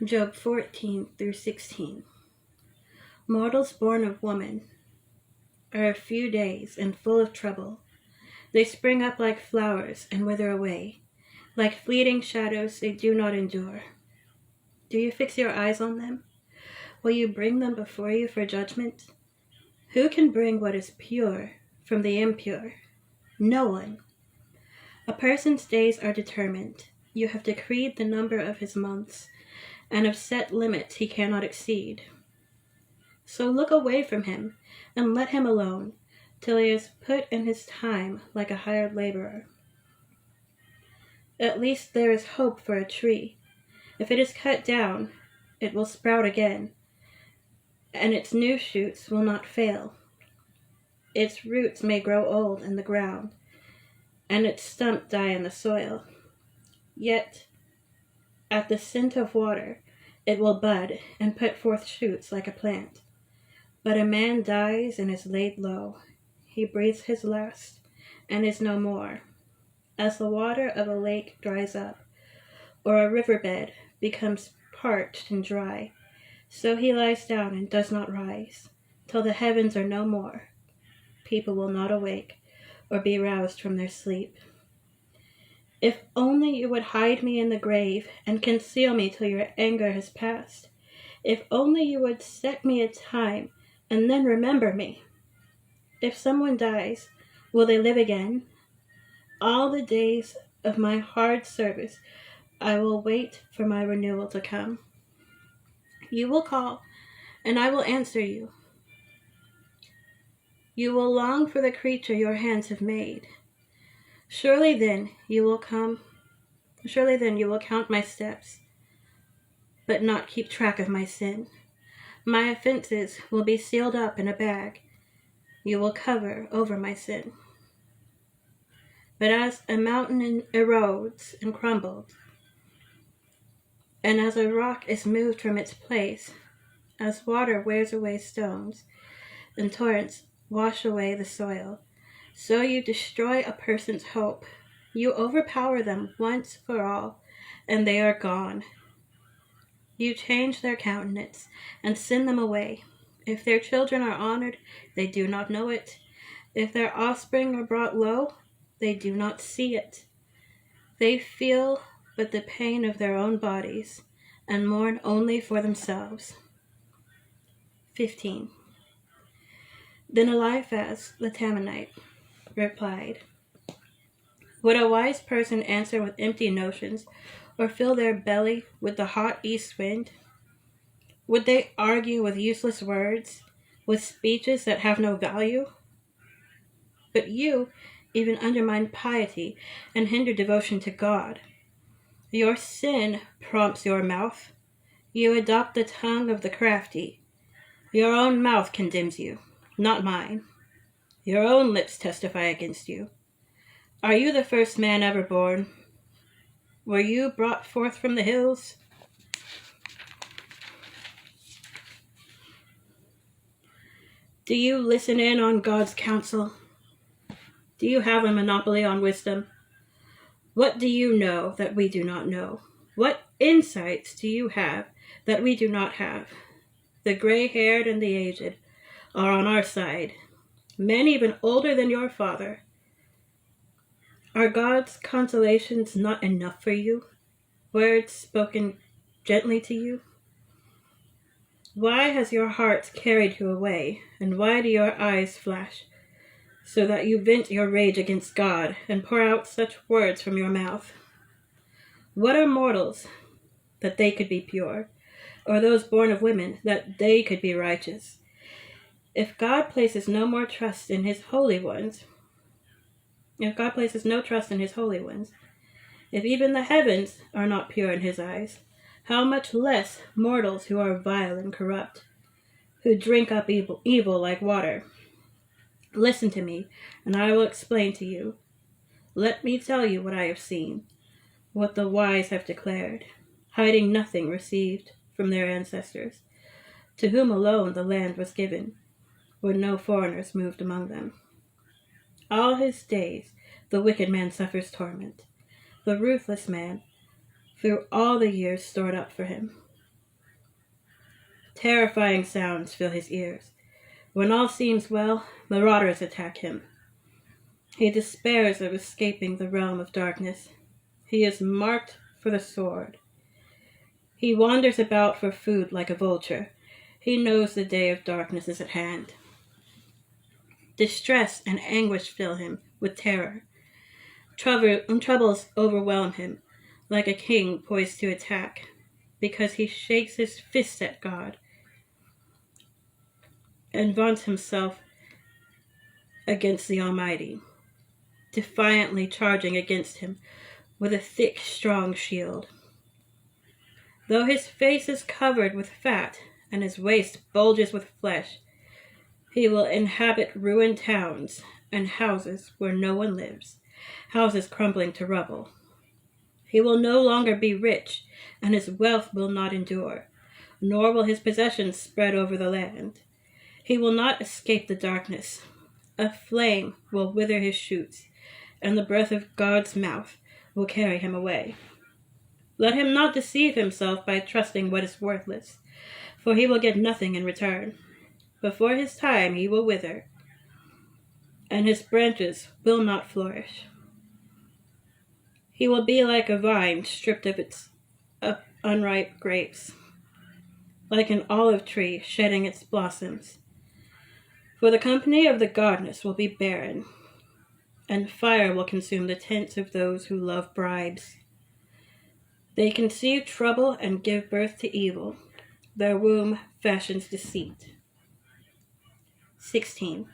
Job 14 through 16. Mortals born of woman are a few days and full of trouble. They spring up like flowers and wither away. Like fleeting shadows, they do not endure. Do you fix your eyes on them? Will you bring them before you for judgment? Who can bring what is pure from the impure? No one. A person's days are determined. You have decreed the number of his months, and have set limits he cannot exceed. So look away from him, and let him alone, till he is put in his time like a hired laborer. At least there is hope for a tree. If it is cut down, it will sprout again, and its new shoots will not fail. Its roots may grow old in the ground, and its stump die in the soil. Yet, at the scent of water, it will bud and put forth shoots like a plant. But a man dies and is laid low. He breathes his last and is no more. As the water of a lake dries up, or a riverbed becomes parched and dry, so he lies down and does not rise, till the heavens are no more. People will not awake or be roused from their sleep. If only you would hide me in the grave and conceal me till your anger has passed. If only you would set me a time and then remember me. If someone dies, will they live again? All the days of my hard service, I will wait for my renewal to come. You will call, and I will answer you. You will long for the creature your hands have made. Surely then you will count my steps, but not keep track of my sin. My offenses will be sealed up in a bag. You will cover over my sin. But as a mountain erodes and crumbles, and as a rock is moved from its place, as water wears away stones, and torrents wash away the soil, so you destroy a person's hope. You overpower them once for all, and they are gone. You change their countenance and send them away. If their children are honored, they do not know it. If their offspring are brought low, they do not see it. They feel but the pain of their own bodies, and mourn only for themselves. 15. Then Eliphaz the Temanite replied, would a wise person answer with empty notions, or fill their belly with the hot east wind? Would they argue with useless words, with speeches that have no value? But you even undermine piety and hinder devotion to God. Your sin prompts your mouth. You adopt the tongue of the crafty. Your own mouth condemns you, not mine. Your own lips testify against you. Are you the first man ever born? Were you brought forth from the hills? Do you listen in on God's counsel? Do you have a monopoly on wisdom? What do you know that we do not know? What insights do you have that we do not have? The gray-haired and the aged are on our side, men even older than your father. Are God's consolations not enough for you? Words spoken gently to you? Why has your heart carried you away, and why do your eyes flash, so that you vent your rage against God and pour out such words from your mouth? What are mortals, that they could be pure, or those born of women, that they could be righteous? If God places no trust in his holy ones, if even the heavens are not pure in his eyes, how much less mortals who are vile and corrupt, who drink up evil like water? Listen to me, and I will explain to you. Let me tell you what I have seen, what the wise have declared, hiding nothing received from their ancestors, to whom alone the land was given, when no foreigners moved among them. All his days the wicked man suffers torment, the ruthless man, through all the years stored up for him. Terrifying sounds fill his ears. When all seems well, marauders attack him. He despairs of escaping the realm of darkness. He is marked for the sword. He wanders about for food like a vulture. He knows the day of darkness is at hand. Distress and anguish fill him with terror. Troubles overwhelm him like a king poised to attack, because he shakes his fist at God and vaunts himself against the Almighty, defiantly charging against him with a thick, strong shield. Though his face is covered with fat and his waist bulges with flesh, he will inhabit ruined towns and houses where no one lives, houses crumbling to rubble. He will no longer be rich, and his wealth will not endure, nor will his possessions spread over the land. He will not escape the darkness. A flame will wither his shoots, and the breath of God's mouth will carry him away. Let him not deceive himself by trusting what is worthless, for he will get nothing in return. Before his time he will wither, and his branches will not flourish. He will be like a vine stripped of its unripe grapes, like an olive tree shedding its blossoms. For the company of the godless will be barren, and fire will consume the tents of those who love bribes. They conceive trouble and give birth to evil. Their womb fashions deceit. 16.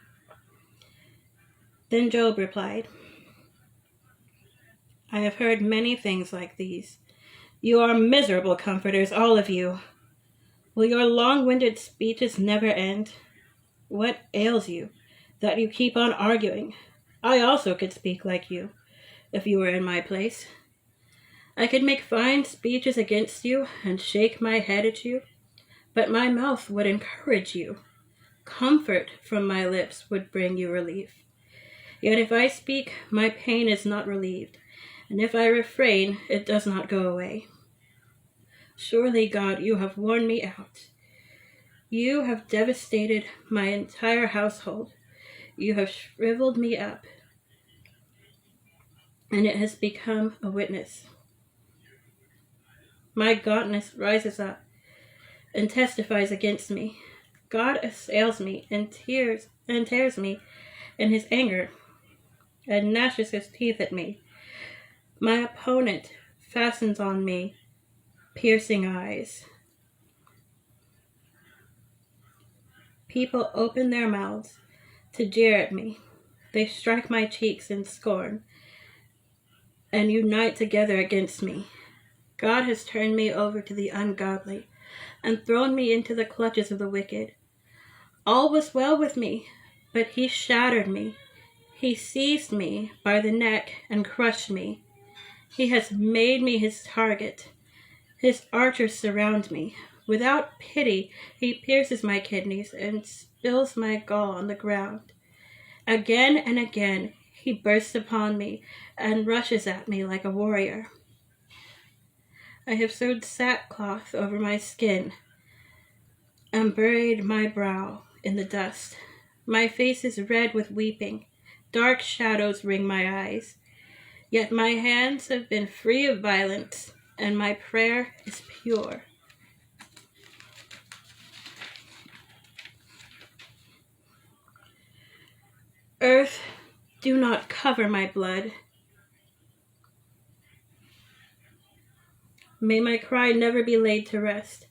Then Job replied, I have heard many things like these. You are miserable comforters, all of you. Will your long-winded speeches never end? What ails you, that you keep on arguing? I also could speak like you, if you were in my place. I could make fine speeches against you and shake my head at you, but my mouth would encourage you. Comfort from my lips would bring you relief. Yet if I speak, my pain is not relieved, and if I refrain, it does not go away. Surely, God, you have worn me out. You have devastated my entire household. You have shriveled me up, and it has become a witness. My gauntness rises up and testifies against me. God assails me and tears and tears me in his anger and gnashes his teeth at me. My opponent fastens on me piercing eyes. People open their mouths to jeer at me. They strike my cheeks in scorn and unite together against me. God has turned me over to the ungodly and thrown me into the clutches of the wicked. All was well with me, but he shattered me. He seized me by the neck and crushed me. He has made me his target. His archers surround me. Without pity, he pierces my kidneys and spills my gall on the ground. Again and again, he bursts upon me and rushes at me like a warrior. I have sewed sackcloth over my skin and buried my brow in the dust. My face is red with weeping. Dark shadows ring my eyes. Yet my hands have been free of violence, and my prayer is pure. Earth, do not cover my blood. May my cry never be laid to rest.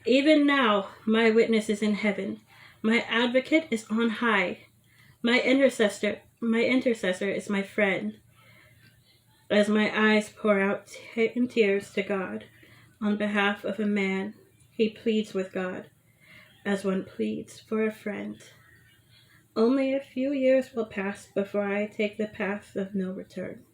Even now, my witness is in heaven. My advocate is on high. My intercessor is my friend. As my eyes pour out in tears to God on behalf of a man, he pleads with God as one pleads for a friend. Only a few years will pass before I take the path of no return.